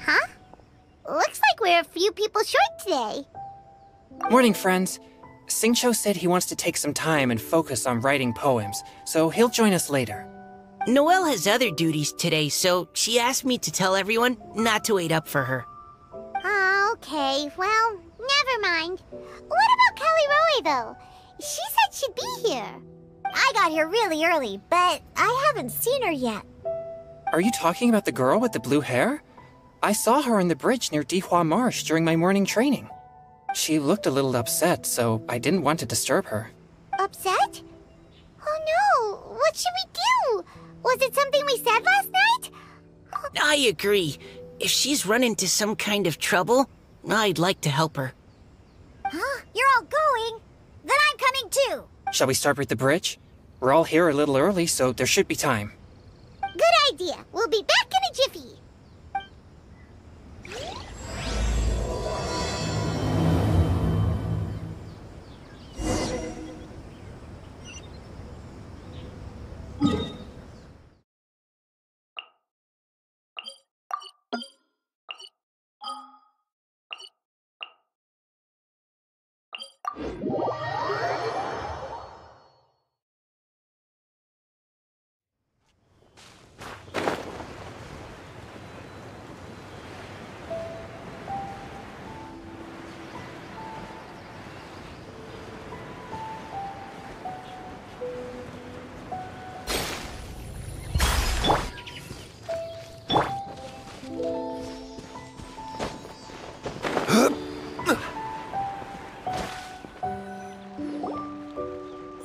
Huh? Looks like we're a few people short today. Morning, friends. Singcho said he wants to take some time and focus on writing poems, so he'll join us later. Noelle has other duties today, so she asked me to tell everyone not to wait up for her. Okay, well, never mind. What about Kelly Roy, though? She said she'd be here. I got here really early, but I haven't seen her yet. Are you talking about the girl with the blue hair? I saw her on the bridge near Dihua Marsh during my morning training. She looked a little upset, so I didn't want to disturb her. Upset? Oh no, what should we do? Was it something we said last night? I agree. If she's run into some kind of trouble, I'd like to help her. Huh? You're all going? Then I'm coming too. Shall we start with the bridge? We're all here a little early, so there should be time. Good idea. We'll be back in a jiffy.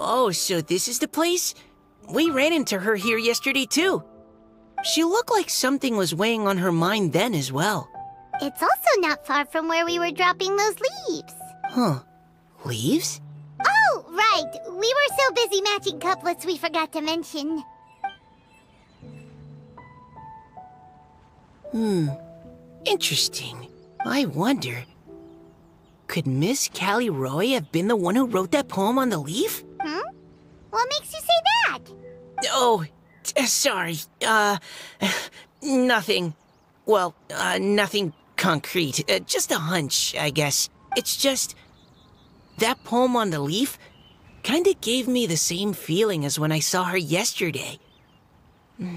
Oh, so this is the place? We ran into her here yesterday, too. She looked like something was weighing on her mind then as well. It's also not far from where we were dropping those leaves. Huh. Leaves? Oh, right. We were so busy matching couplets we forgot to mention. Interesting. I wonder, could Miss Callie Roy have been the one who wrote that poem on the leaf? What makes you say that? Oh, sorry. Nothing. Well, nothing concrete. Just a hunch, I guess. It's just, that poem on the leaf kinda gave me the same feeling as when I saw her yesterday.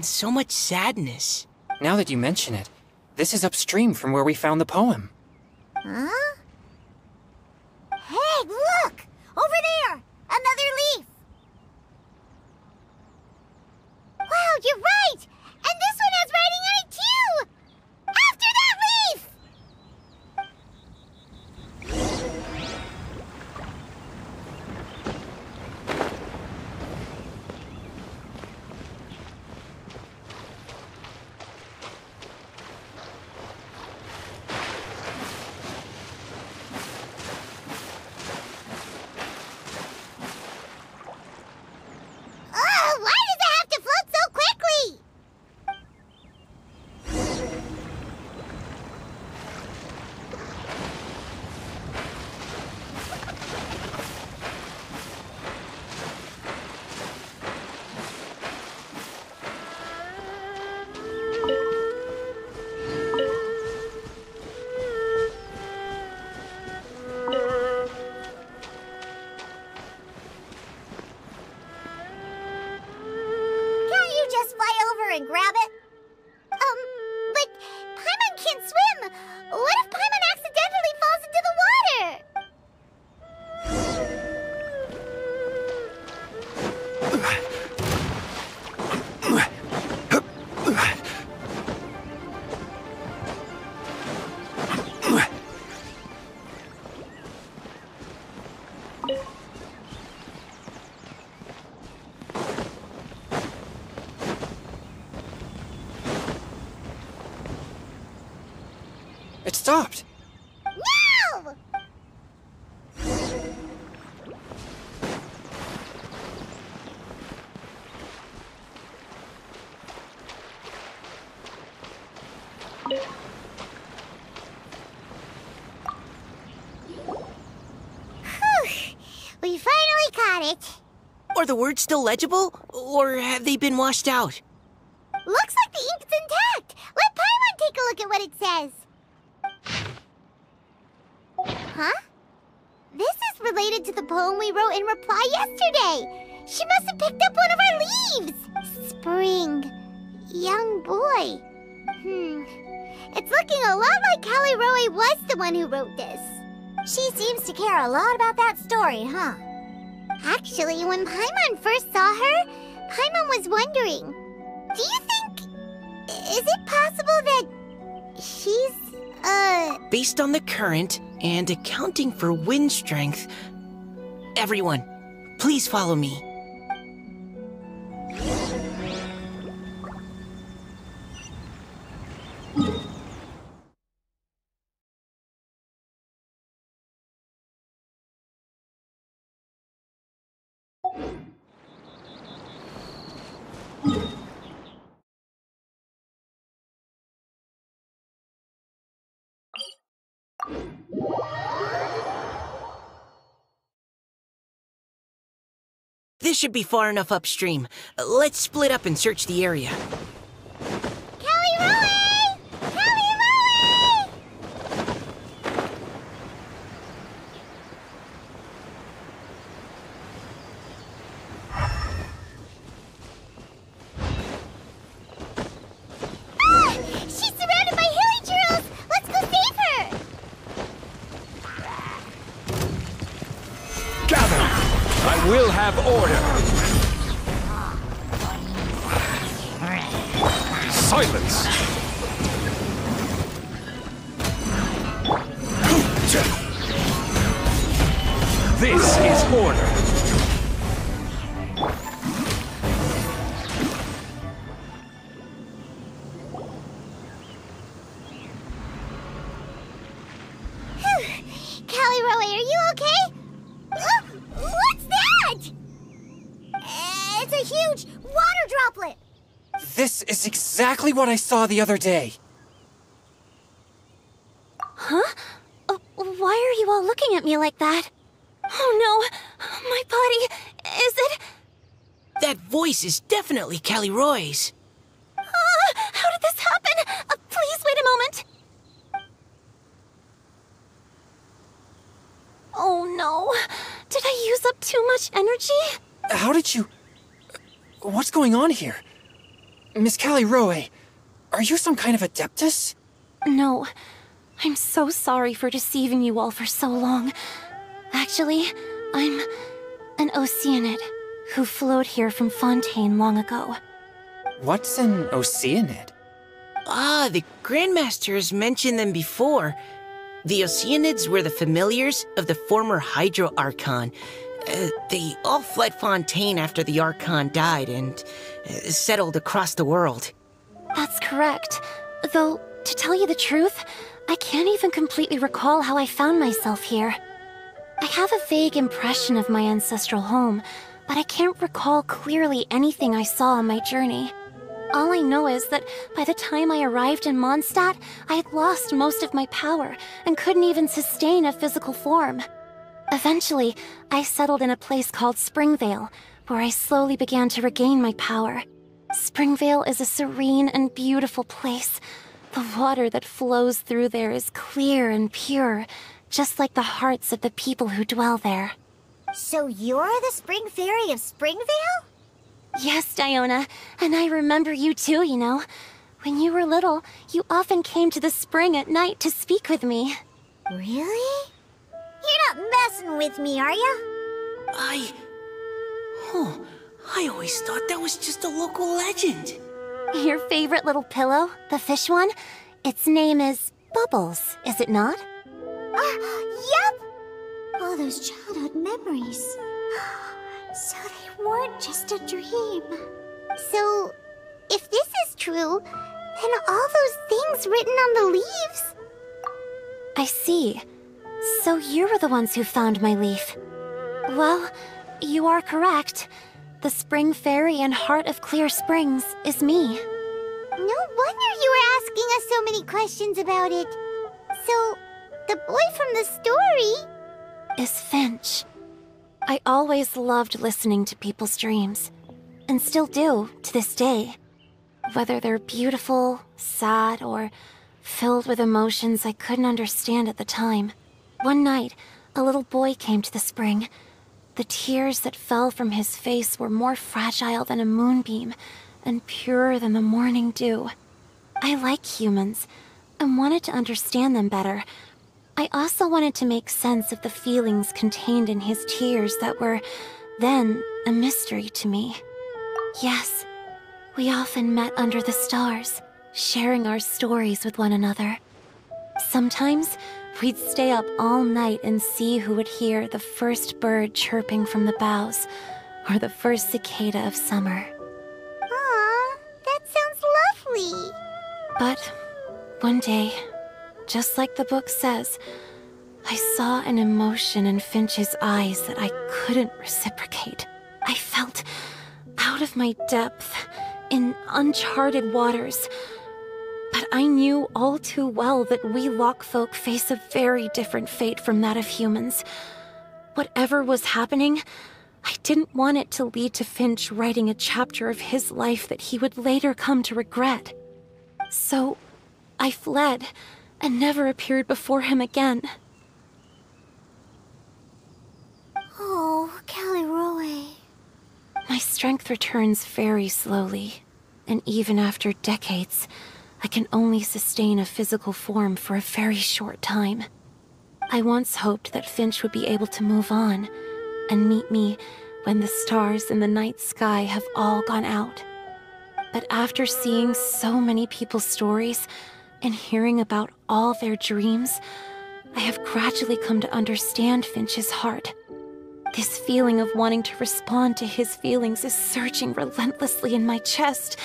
So much sadness. Now that you mention it, this is upstream from where we found the poem. Huh? Hey, look! Over there! Another leaf! Wow, you're right! And this one has writing on it too! After that leaf! stopped. No! Whew. We finally caught it. Are the words still legible, or have they been washed out? Looks like the ink's intact. Let Paimon take a look at what it says. Huh? This is related to the poem we wrote in reply yesterday. She must have picked up one of our leaves. Spring. Young boy. It's looking a lot like Callie Roe was the one who wrote this. She seems to care a lot about that story, huh? Actually, when Paimon first saw her, Paimon was wondering, do you think... is it possible that she's, Based on the current and accounting for wind strength... Everyone, please follow me. This should be far enough upstream. Let's split up and search the area. Callie Roe! Callie Roe! Ah! She's surrounded by hilly churros! Let's go save her! Gather! I will have order! Silence! This is order! Callie Roe, are you okay? What's that? It's a huge water droplet. This is exactly what I saw the other day. Huh? Why are you all looking at me like that? Oh no, my body, is it? That voice is definitely Callie Roy's. How did this happen? Please wait a moment. Oh no, did I use up too much energy? How did you... What's going on here? Miss Callie Roe, are you some kind of adeptus? No. I'm so sorry for deceiving you all for so long. Actually, I'm an Oceanid who flowed here from Fontaine long ago. What's an Oceanid? Ah, the Grandmasters mentioned them before. The Oceanids were the familiars of the former Hydro Archon. They all fled Fontaine after the Archon died and settled across the world. That's correct. Though, to tell you the truth, I can't even completely recall how I found myself here. I have a vague impression of my ancestral home, but I can't recall clearly anything I saw on my journey. All I know is that by the time I arrived in Mondstadt, I had lost most of my power and couldn't even sustain a physical form. Eventually, I settled in a place called Springvale, where I slowly began to regain my power. Springvale is a serene and beautiful place. The water that flows through there is clear and pure, just like the hearts of the people who dwell there. So you're the Spring Fairy of Springvale? Yes, Diona, and I remember you too, you know. When you were little, you often came to the spring at night to speak with me. Really? You're not messing with me, are ya? I always thought that was just a local legend. Your favorite little pillow, the fish one? Its name is Bubbles, is it not? Yep! All those childhood memories. So they weren't just a dream. So, if this is true, then all those things written on the leaves... I see. So you were the ones who found my leaf. Well, you are correct. The spring fairy and heart of Clear Springs is me. No wonder you were asking us so many questions about it. So, the boy from the story Is Finch. I always loved listening to people's dreams, and still do to this day. Whether they're beautiful, sad, or filled with emotions I couldn't understand at the time. One night, a little boy came to the spring. The tears that fell from his face were more fragile than a moonbeam, and purer than the morning dew. I like humans, and wanted to understand them better. I also wanted to make sense of the feelings contained in his tears that were, then, a mystery to me. Yes, we often met under the stars, sharing our stories with one another. Sometimes, we'd stay up all night and see who would hear the first bird chirping from the boughs, or the first cicada of summer. Aw, that sounds lovely. But one day, just like the book says, I saw an emotion in Finch's eyes that I couldn't reciprocate. I felt out of my depth, in uncharted waters. But I knew all too well that we Lockfolk face a very different fate from that of humans. Whatever was happening, I didn't want it to lead to Finch writing a chapter of his life that he would later come to regret. So, I fled, and never appeared before him again. Oh, Caliroe. My strength returns very slowly, and even after decades, I can only sustain a physical form for a very short time. I once hoped that Finch would be able to move on, and meet me when the stars in the night sky have all gone out. But after seeing so many people's stories, and hearing about all their dreams, I have gradually come to understand Finch's heart. This feeling of wanting to respond to his feelings is surging relentlessly in my chest,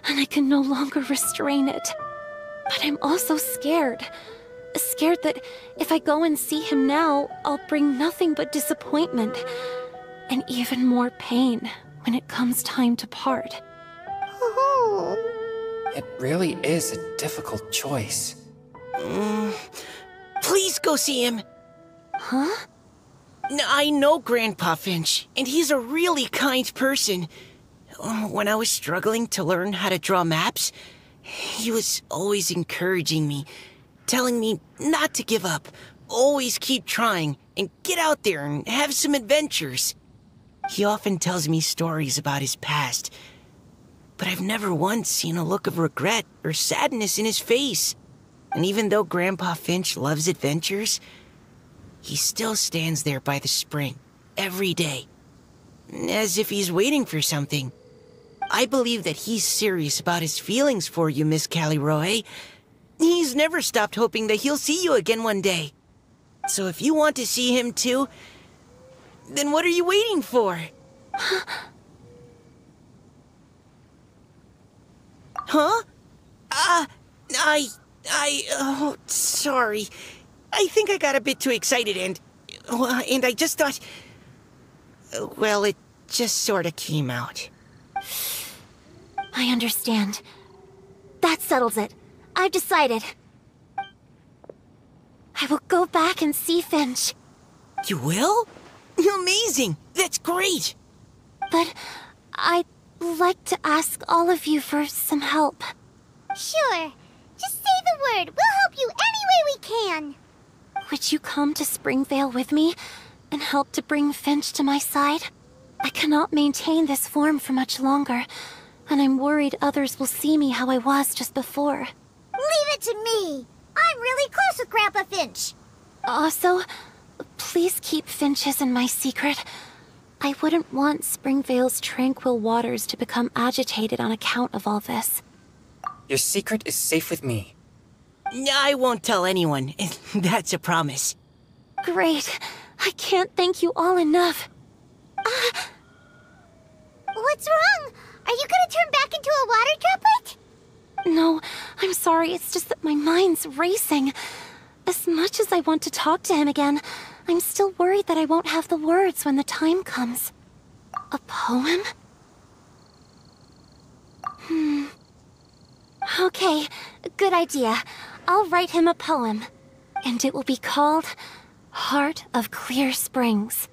and I can no longer restrain it. But I'm also scared. Scared that if I go and see him now, I'll bring nothing but disappointment, and even more pain when it comes time to part. Oh. It really is a difficult choice. Please go see him. Huh? I know Grandpa Finch, and he's a really kind person. When I was struggling to learn how to draw maps, he was always encouraging me, telling me not to give up, always keep trying, and get out there and have some adventures. He often tells me stories about his past, but I've never once seen a look of regret or sadness in his face. And even though Grandpa Finch loves adventures, he still stands there by the spring, every day, as if he's waiting for something. I believe that he's serious about his feelings for you, Miss Caliroe. He's never stopped hoping that he'll see you again one day. So if you want to see him too, then what are you waiting for? Huh? Oh, sorry. I think I got a bit too excited and I just thought, well, it just sort of came out. I understand. That settles it. I've decided. I will go back and see Finch. You will? Amazing! That's great! But I'd like to ask all of you for some help. Sure. Just say the word. We'll help you any way we can. Would you come to Springvale with me and help to bring Finch to my side? I cannot maintain this form for much longer, and I'm worried others will see me how I was just before. Leave it to me. I'm really close with Grandpa Finch. Also, please keep Finch's in my secret. I wouldn't want Springvale's tranquil waters to become agitated on account of all this. Your secret is safe with me. I won't tell anyone. That's a promise. Great. I can't thank you all enough. What's wrong? Are you gonna turn back into a water droplet? No, I'm sorry. It's just that my mind's racing. As much as I want to talk to him again, I'm still worried that I won't have the words when the time comes. A poem? Okay, good idea. I'll write him a poem. And it will be called Heart of Clear Springs.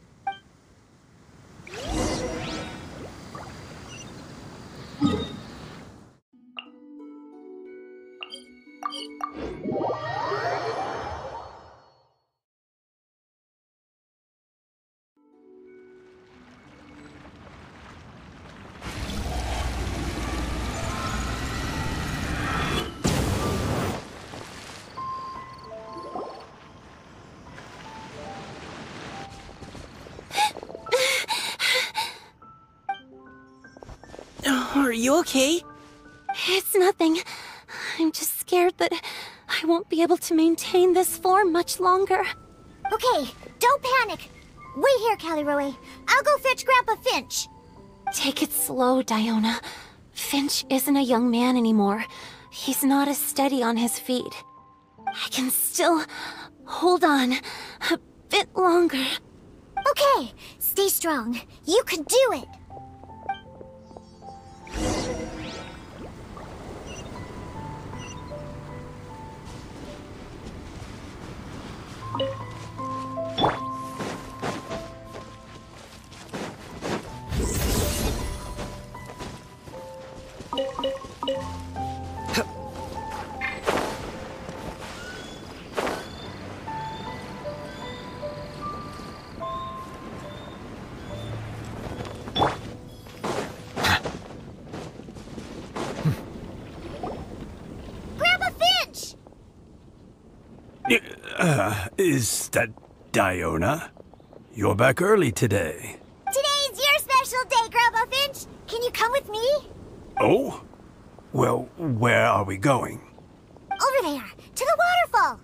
Are you okay? It's nothing. I'm just scared that I won't be able to maintain this form much longer. Okay, don't panic. Wait here, Caliroe. I'll go fetch Grandpa Finch. Take it slow, Diona. Finch isn't a young man anymore. He's not as steady on his feet. I can still hold on a bit longer. Okay, stay strong. You can do it. Grandpa Finch! Is that Diona? You're back early today. Today's your special day, Grandpa Finch. Can you come with me? Oh? Well, where are we going? Over there, to the waterfall.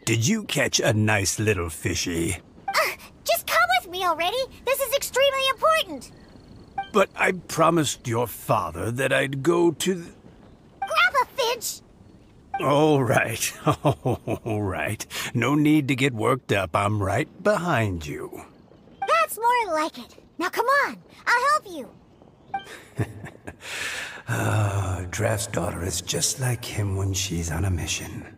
Did you catch a nice little fishy? Just come with me already. This is extremely important. But I promised your father that I'd go to the... Grandpa Finch! All right. All right. No need to get worked up. I'm right behind you. That's more like it. Now come on, I'll help you. Draft's daughter is just like him when she's on a mission.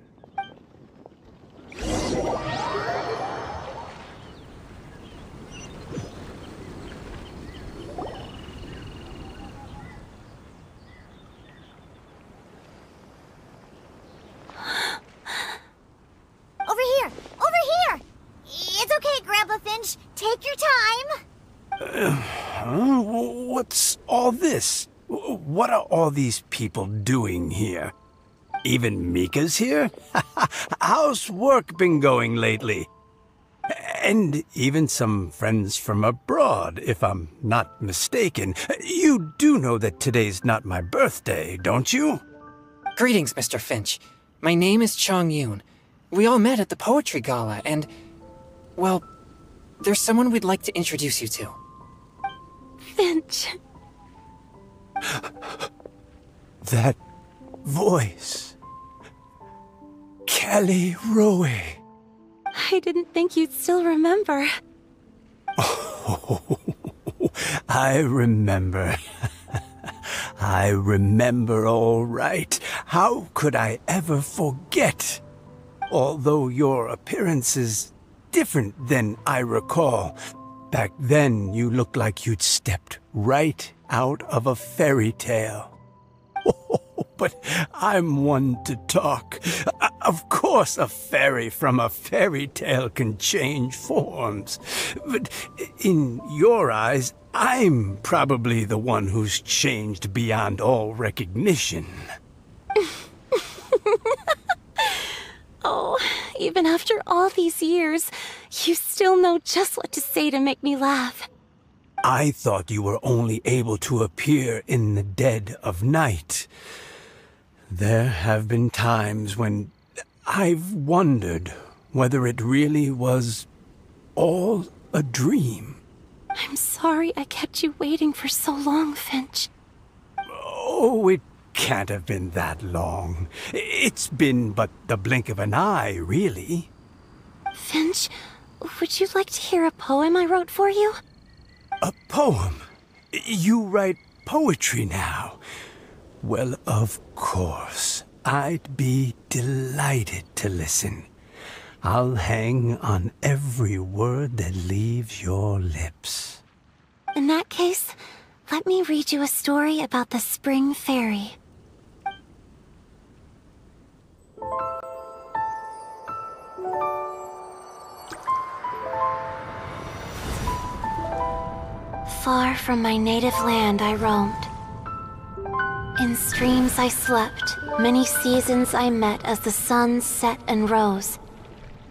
Over here! Over here! It's okay, Grandpa Finch. Take your time. What's all this? What are all these people doing here? Even Mika's here? How's work been going lately? And even some friends from abroad, if I'm not mistaken. You do know that today's not my birthday, don't you? Greetings, Mr. Finch. My name is Chong Yoon. We all met at the poetry gala, and... well, there's someone we'd like to introduce you to. Finch. That voice. Caliroe. I didn't think you'd still remember. Oh, I remember. I remember all right. How could I ever forget? Although your appearance is different than I recall. Back then, you looked like you'd stepped right out of a fairy tale. Oh, but I'm one to talk. Of course, a fairy from a fairy tale can change forms. But in your eyes, I'm probably the one who's changed beyond all recognition. Oh, even after all these years, you still know just what to say to make me laugh. I thought you were only able to appear in the dead of night. There have been times when I've wondered whether it really was all a dream. I'm sorry I kept you waiting for so long, Finch. Oh, it can't have been that long. It's been but the blink of an eye, really. Finch, would you like to hear a poem I wrote for you? A poem? You write poetry now? Well, of course. I'd be delighted to listen. I'll hang on every word that leaves your lips. In that case, let me read you a story about the spring fairy. Far from my native land I roamed. In streams I slept, many seasons I met as the sun set and rose.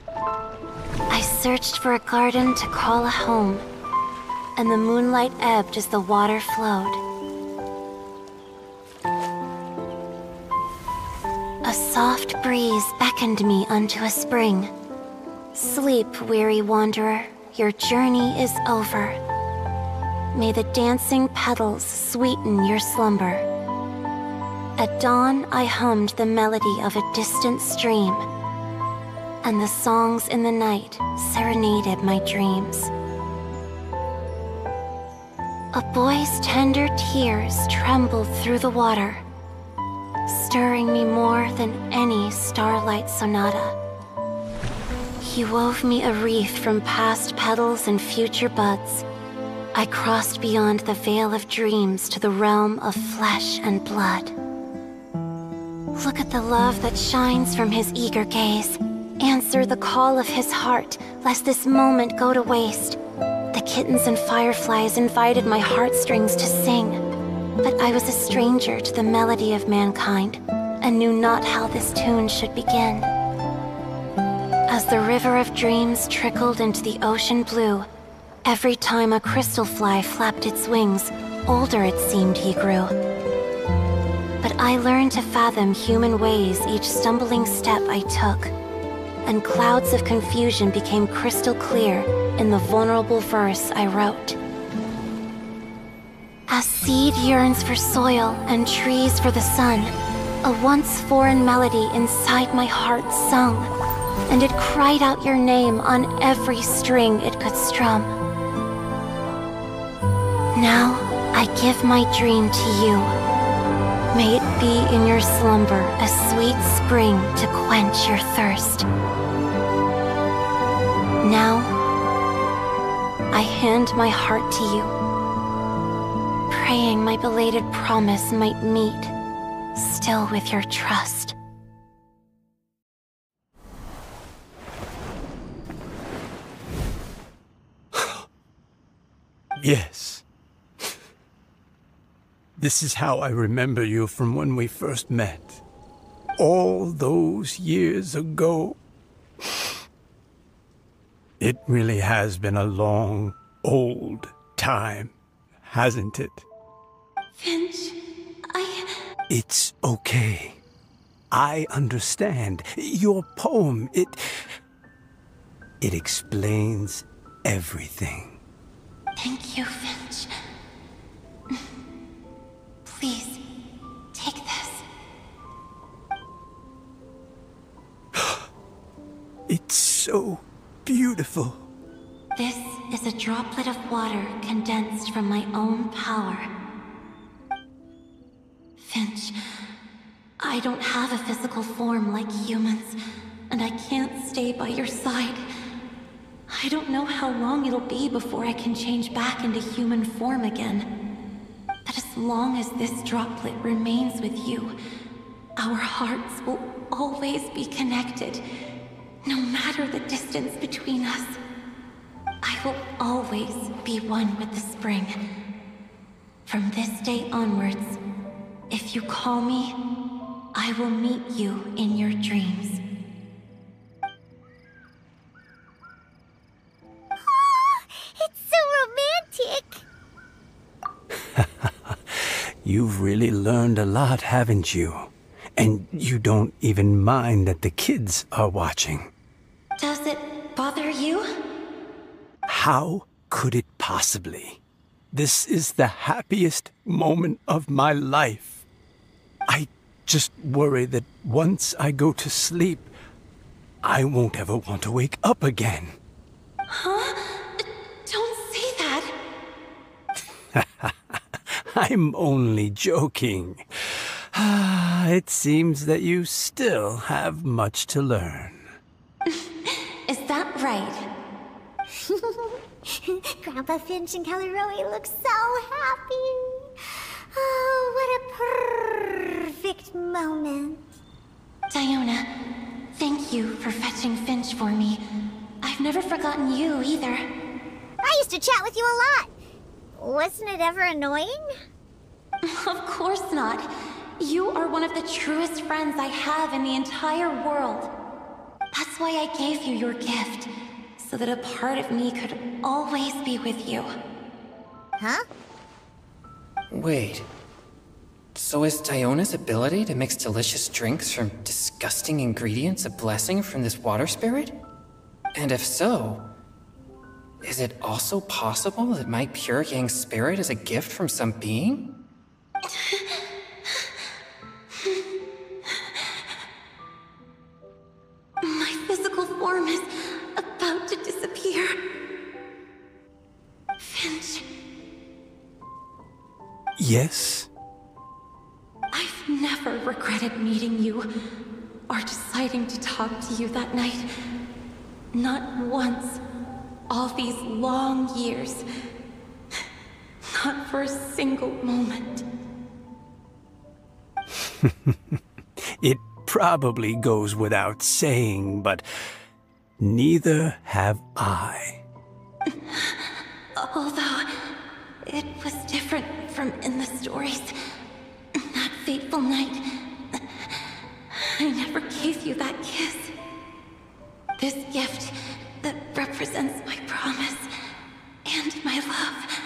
I searched for a garden to call a home, and the moonlight ebbed as the water flowed. A soft breeze beckoned me unto a spring. Sleep, weary wanderer, your journey is over. May the dancing petals sweeten your slumber. At dawn, I hummed the melody of a distant stream, and the songs in the night serenaded my dreams. A boy's tender tears trembled through the water, stirring me more than any starlight sonata. He wove me a wreath from past petals and future buds. I crossed beyond the veil of dreams to the realm of flesh and blood. Look at the love that shines from his eager gaze. Answer the call of his heart, lest this moment go to waste. The kittens and fireflies invited my heartstrings to sing, but I was a stranger to the melody of mankind, and knew not how this tune should begin. As the river of dreams trickled into the ocean blue, every time a crystal fly flapped its wings, older it seemed he grew. But I learned to fathom human ways each stumbling step I took, and clouds of confusion became crystal clear in the vulnerable verse I wrote. As seed yearns for soil and trees for the sun, a once foreign melody inside my heart sung, and it cried out your name on every string it could strum. Now I give my dream to you. May it be in your slumber a sweet spring to quench your thirst. Now, I hand my heart to you, praying my belated promise might meet, still with your trust. Yes. This is how I remember you from when we first met. All those years ago. It really has been a long, old time, hasn't it? Finch, It's okay. I understand. Your poem, it explains everything. Thank you, Finch. Please, take this. It's so beautiful. This is a droplet of water condensed from my own power. Finch, I don't have a physical form like humans, and I can't stay by your side. I don't know how long it'll be before I can change back into human form again. But as long as this droplet remains with you, our hearts will always be connected, no matter the distance between us. I will always be one with the spring. From this day onwards, if you call me, I will meet you in your dreams. Oh, it's so romantic! You've really learned a lot, haven't you? And you don't even mind that the kids are watching. Does it bother you? How could it possibly? This is the happiest moment of my life. I just worry that once I go to sleep, I won't ever want to wake up again. Huh? Don't say that. I'm only joking. It seems that you still have much to learn. Is that right? Grandpa Finch and Kelly Rowie look so happy. Oh, what a perfect moment. Diona, thank you for fetching Finch for me. I've never forgotten you either. I used to chat with you a lot. Wasn't it ever annoying? Of course not. You are one of the truest friends I have in the entire world. That's why I gave you your gift, so that a part of me could always be with you. Huh? Wait. So is Diona's ability to mix delicious drinks from disgusting ingredients a blessing from this water spirit? And if so, is it also possible that my pure yang spirit is a gift from some being? My physical form is about to disappear. Finch, Yes? I've never regretted meeting you or deciding to talk to you that night. Not once. All these long years. Not for a single moment. It probably goes without saying, but neither have I. Although, it was different from in the stories. That fateful night, I never gave you that kiss. This gift that represents my promise and my love,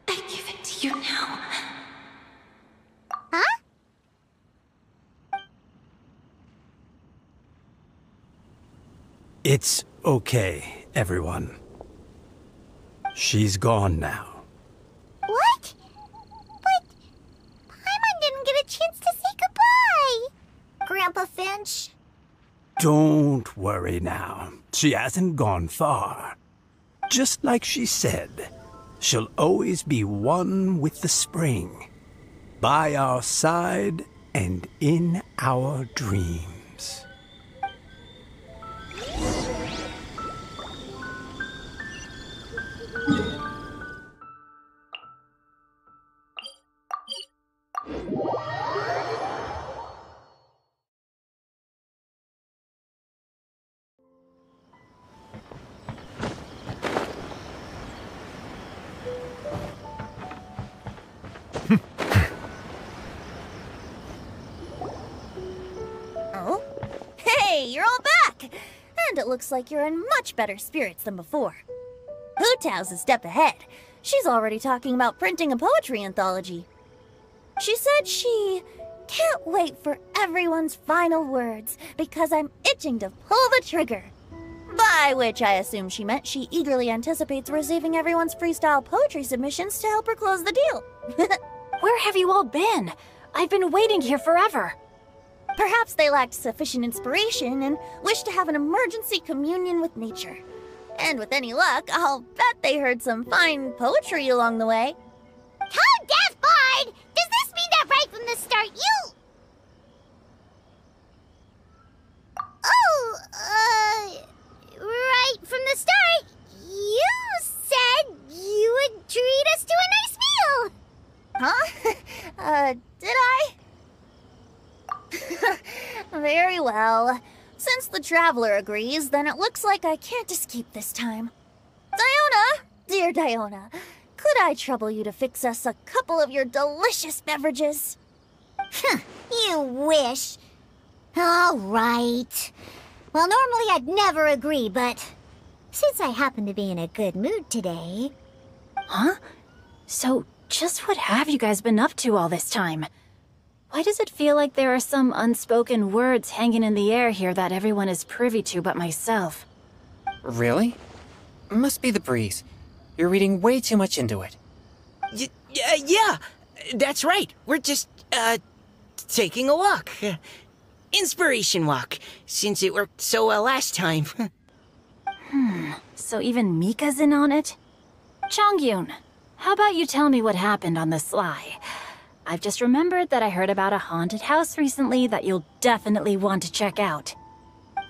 I give it to you now. Huh? It's okay, everyone. She's gone now. What? But Paimon didn't get a chance to say goodbye. Grandpa Finch? Don't worry now. She hasn't gone far. Just like she said, she'll always be one with the spring. By our side and in our dreams. Oh? Hey, you're all back! And it looks like you're in much better spirits than before. Hootow's a step ahead. She's already talking about printing a poetry anthology. She said she can't wait for everyone's final words because I'm itching to pull the trigger. By which I assume she meant she eagerly anticipates receiving everyone's freestyle poetry submissions to help her close the deal. Where have you all been? I've been waiting here forever. Perhaps they lacked sufficient inspiration and wished to have an emergency communion with nature. And with any luck, I'll bet they heard some fine poetry along the way. Code Death Bard! Does this mean that right from the start you... Oh, right from the start, you said you would treat us to a nice meal! Huh? Did I? Very well. Since the Traveler agrees, then it looks like I can't escape this time. Diona! Dear Diona, could I trouble you to fix us a couple of your delicious beverages? You wish. All right. Well, normally I'd never agree, but since I happen to be in a good mood today... Huh? So, just what have you guys been up to all this time? Why does it feel like there are some unspoken words hanging in the air here that everyone is privy to but myself? Really? Must be the breeze. You're reading way too much into it. Yeah, that's right. We're just, taking a walk. Inspiration walk, since it worked so well last time. So even Mika's in on it? Chongyun, how about you tell me what happened on the sly? I've just remembered that I heard about a haunted house recently that you'll definitely want to check out.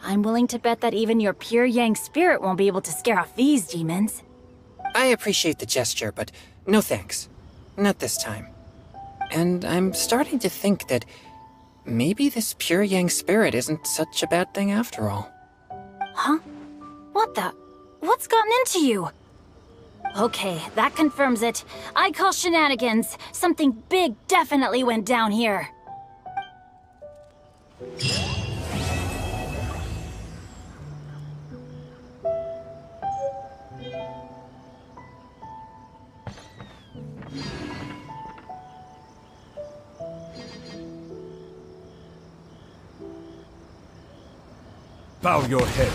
I'm willing to bet that even your pure Yang spirit won't be able to scare off these demons. I appreciate the gesture, but no thanks. Not this time. And I'm starting to think that maybe this pure Yang spirit isn't such a bad thing after all. Huh? What the? What's gotten into you? Okay, that confirms it. I call shenanigans. Something big definitely went down here. Bow your head.